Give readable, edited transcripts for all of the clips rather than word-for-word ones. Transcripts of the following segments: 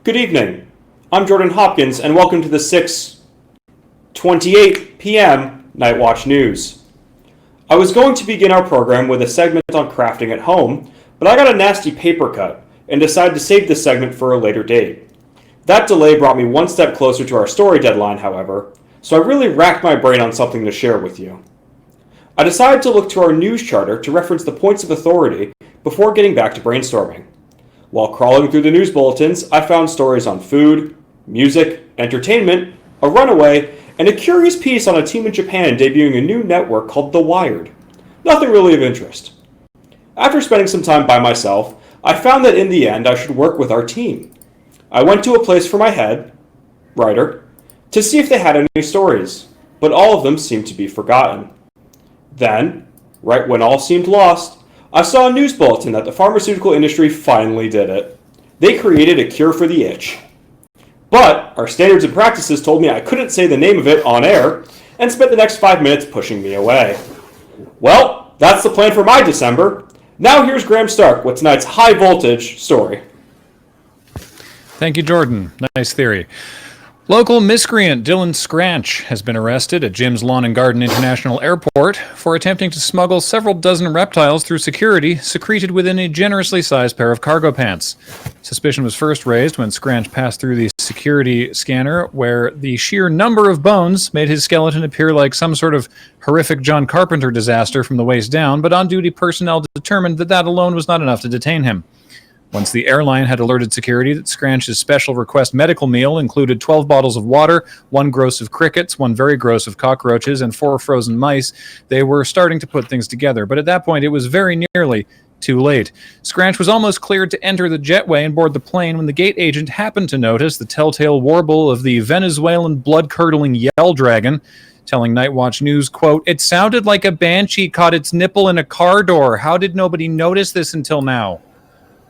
Good evening. I'm Jordan Hopkins, and welcome to the 6:28 p.m. Night Watch News. I was going to begin our program with a segment on crafting at home, but I got a nasty paper cut and decided to save this segment for a later date. That delay brought me one step closer to our story deadline, however, so I really racked my brain on something to share with you. I decided to look to our news charter to reference the points of authority before getting back to brainstorming. While crawling through the news bulletins, I found stories on food, music, entertainment, a runaway, and a curious piece on a team in Japan debuting a new network called The Wired. Nothing really of interest. After spending some time by myself, I found that in the end I should work with our team. I went to a place for my head writer to see if they had any stories, but all of them seemed to be forgotten. Then, right when all seemed lost, I saw a news bulletin that the pharmaceutical industry finally did it. They created a cure for the itch. But our standards and practices told me I couldn't say the name of it on air, and spent the next 5 minutes pushing me away. Well, that's the plan for my December. Now here's Graham Stark with tonight's high voltage story. Thank you, Jordan. Nice theory. Local miscreant Dylan Scranch has been arrested at Jim's Lawn and Garden International Airport for attempting to smuggle several dozen reptiles through security secreted within a generously sized pair of cargo pants. Suspicion was first raised when Scranch passed through the security scanner, where the sheer number of bones made his skeleton appear like some sort of horrific John Carpenter disaster from the waist down, but on-duty personnel determined that that alone was not enough to detain him. Once the airline had alerted security that Scranch's special request medical meal included 12 bottles of water, 1 gross of crickets, 1 very gross of cockroaches, and 4 frozen mice, they were starting to put things together. But at that point, it was very nearly too late. Scranch was almost cleared to enter the jetway and board the plane when the gate agent happened to notice the telltale warble of the Venezuelan blood-curdling yell dragon, telling Night Watch News, quote, "It sounded like a banshee caught its nipple in a car door. How did nobody notice this until now?"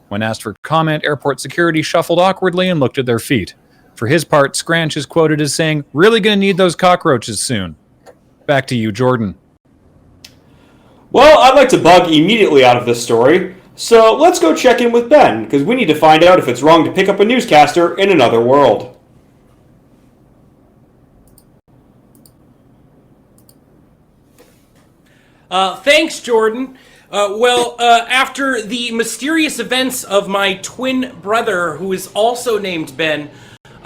When asked for comment, airport security shuffled awkwardly and looked at their feet. For his part, Scranch is quoted as saying, "Really gonna need those cockroaches soon." Back to you, Jordan. Well, I'd like to bug immediately out of this story, so let's go check in with Ben, because we need to find out if it's wrong to pick up a newscaster in another world. Thanks, Jordan. After the mysterious events of my twin brother, who is also named Ben,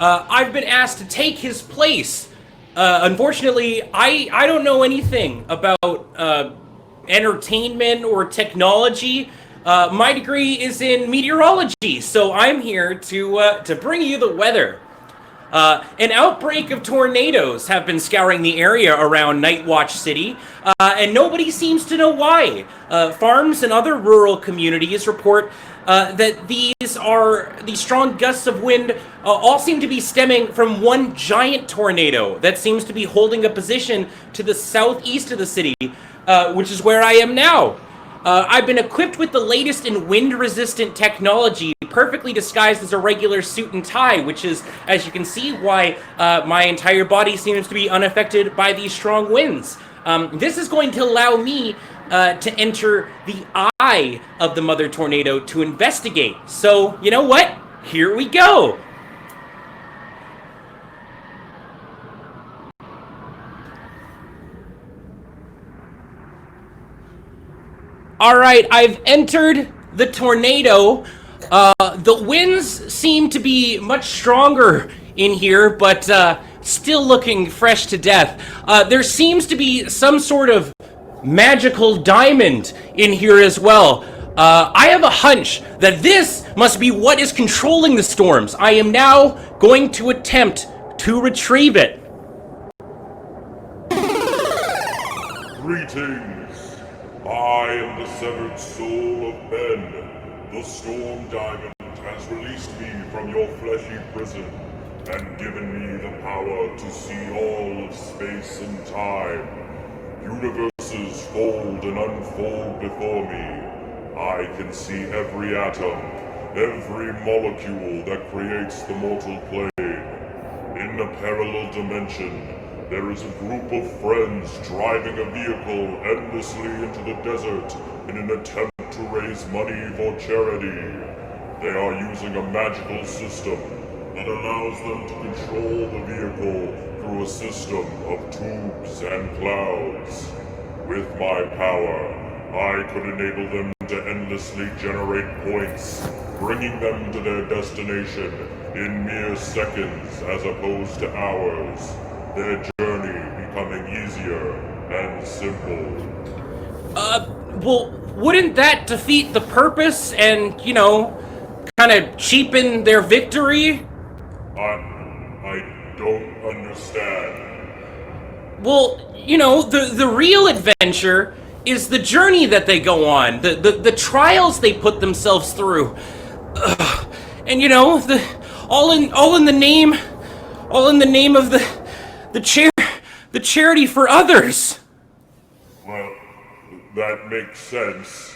I've been asked to take his place. Unfortunately, I don't know anything about entertainment or technology. My degree is in meteorology, so I'm here to bring you the weather. An outbreak of tornadoes have been scouring the area around Night Watch City, and nobody seems to know why. Farms and other rural communities report that these strong gusts of wind all seem to be stemming from one giant tornado that seems to be holding a position to the southeast of the city, which is where I am now. I've been equipped with the latest in wind-resistant technology, perfectly disguised as a regular suit and tie, which is, as you can see, why my entire body seems to be unaffected by these strong winds. This is going to allow me to enter the eye of the mother tornado to investigate. So, you know what? Here we go! Alright, I've entered the tornado. The winds seem to be much stronger in here, but still looking fresh to death. There seems to be some sort of magical diamond in here as well. I have a hunch that this must be what is controlling the storms. I am now going to attempt to retrieve it. Greetings. I am the severed soul of Ben. The storm diamond has released me from your fleshy prison and given me the power to see all of space and time. Universes fold and unfold before me. I can see every atom, every molecule that creates the mortal plane. In a parallel dimension, there is a group of friends driving a vehicle endlessly into the desert in an attempt to raise money for charity. They are using a magical system that allows them to control the vehicle through a system of tubes and clouds. With my power, I could enable them to endlessly generate points, bringing them to their destination in mere seconds as opposed to hours, their journey becoming easier and simple. Well, wouldn't that defeat the purpose and, kind of cheapen their victory? I don't understand. Well, the real adventure is the journey that they go on, the trials they put themselves through. And all in the name of the charity for others. Well, that makes sense.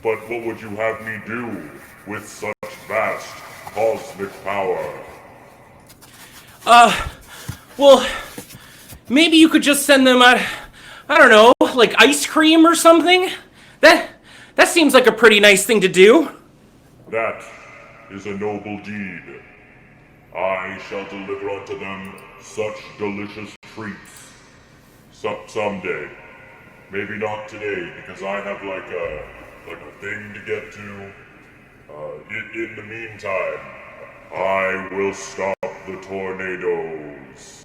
But what would you have me do with such vast cosmic power? Well, maybe you could just send them I don't know, like ice cream or something? That seems like a pretty nice thing to do. That is a noble deed. I shall deliver unto them such delicious treats. Someday. Maybe not today, because I have like a thing to get to. In the meantime, I will stop the tornadoes.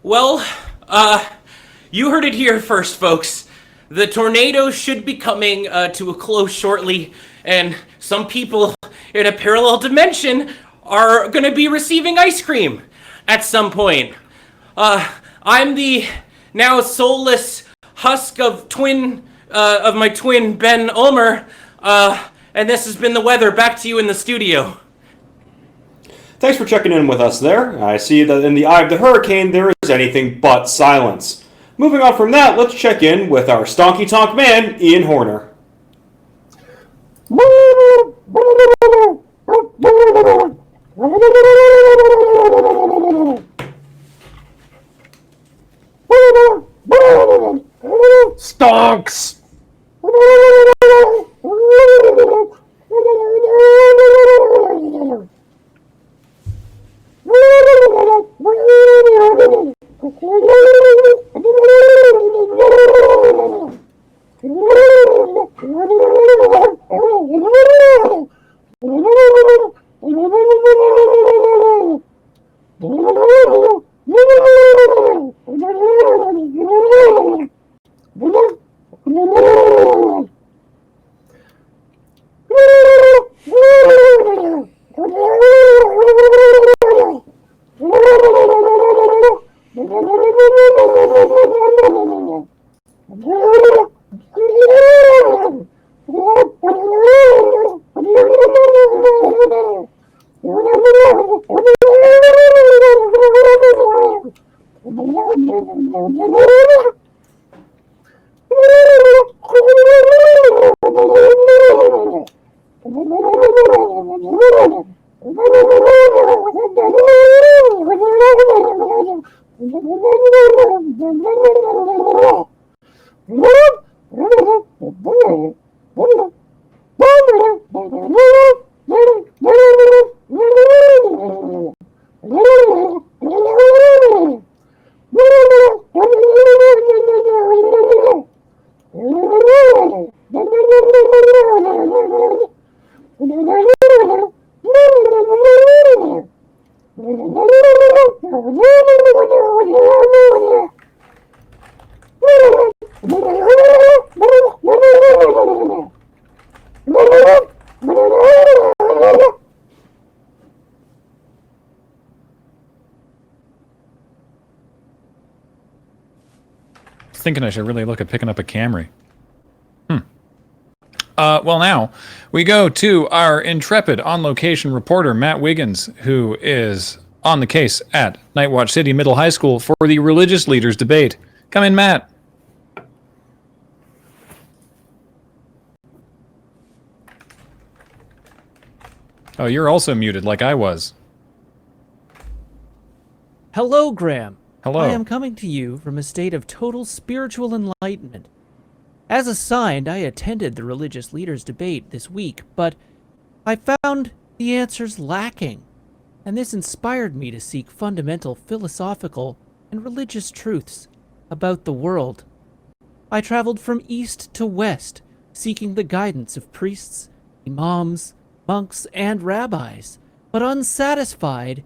Well, you heard it here first, folks. The tornadoes should be coming to a close shortly, and some people in a parallel dimension are going to be receiving ice cream at some point. I'm the now soulless husk of my twin Ben ULMER, and this has been the weather. Back to you in the studio. Thanks for checking in with us there. I see that in the eye of the hurricane there is anything but silence. Moving on from that, let's check in with our stonky tonk man, Ian Horner. Stonks! Thinking I should really look at picking up a Camry. Well, now we go to our intrepid on-location reporter, Matt Wiggins, who is on the case at Nightwatch City Middle High School for the religious leaders debate. Come in, Matt. Oh, you're also muted like I was. Hello, Graham. Hello. I am coming to you from a state of total spiritual enlightenment. As assigned, I attended the religious leaders' debate this week, but I found the answers lacking. and this inspired me to seek fundamental philosophical and religious truths about the world. I traveled from east to west, seeking the guidance of priests, imams, monks, and rabbis, but unsatisfied,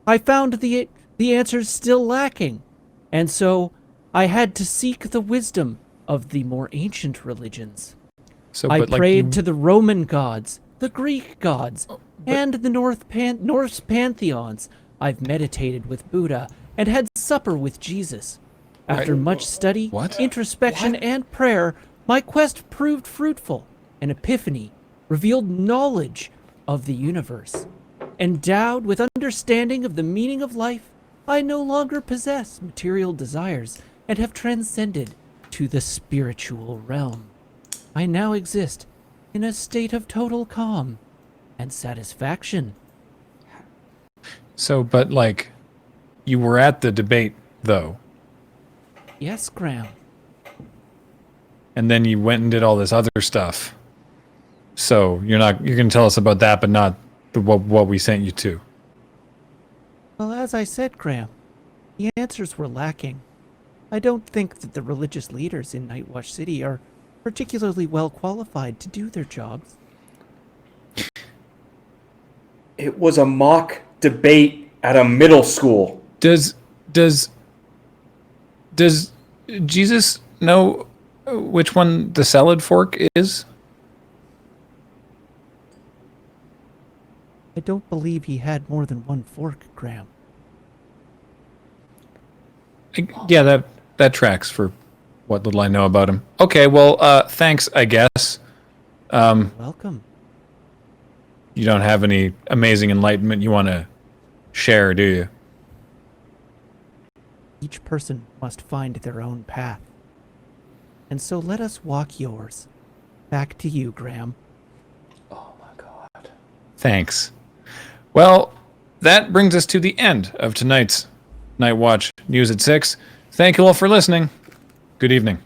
I found the answers still lacking, and so I had to seek the wisdom of the more ancient religions. I prayed to the Roman gods, the Greek gods, and the Norse pantheons. I've meditated with Buddha and had supper with Jesus. After much study, introspection, and prayer, my quest proved fruitful. An epiphany revealed knowledge of the universe. Endowed with understanding of the meaning of life, I no longer possess material desires and have transcended to the spiritual realm. I now exist in a state of total calm and satisfaction. So, but like, you were at the debate, though. Yes, Graham. And then you went and did all this other stuff. So you're going to tell us about that, but not what we sent you to. Well, as I said, Graham, the answers were lacking. I don't think that the religious leaders in Nightwatch City are particularly well qualified to do their jobs. It was a mock debate at a middle school. Does Jesus know which one the salad fork is? I don't believe he had more than one fork, Graham. Yeah, that tracks for what little I know about him. Okay, well, thanks, I guess. Welcome. You don't have any amazing enlightenment you want to share, do you? Each person must find their own path. And so let us walk yours. Back to you, Graham. Oh my god. Thanks. Well, that brings us to the end of tonight's Night Watch News at 6. Thank you all for listening. Good evening.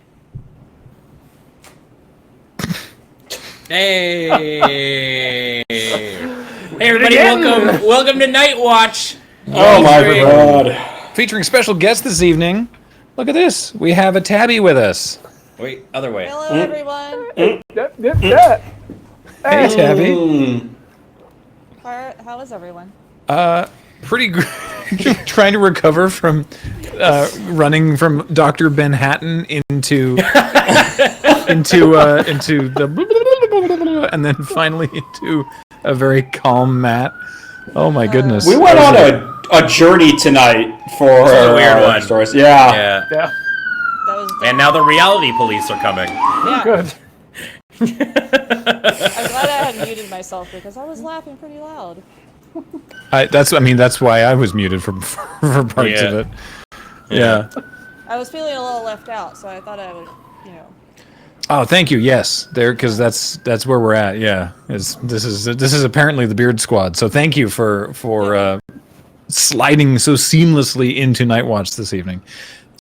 Hey, everybody! Welcome to Night Watch. Oh my god! Featuring special guests this evening. Look at this. We have a Tabby with us. Wait, other way. Hello, everyone. Hey, Tabby. How is everyone? Pretty good. Trying to recover from running from Dr. Benhattan into the and then finally into a very calm Matt. Oh my goodness. We went on a journey tonight for a weird one. stories. Yeah. That was And now the reality police are coming. yeah. Good. I'm glad I had muted myself because I was laughing pretty loud. That's why I was muted for parts of it. Yeah. I was feeling a little left out, so I thought I would, Oh, thank you. Yes, because that's where we're at. Yeah, this is apparently the Beard Squad. So thank you for sliding so seamlessly into Night Watch this evening.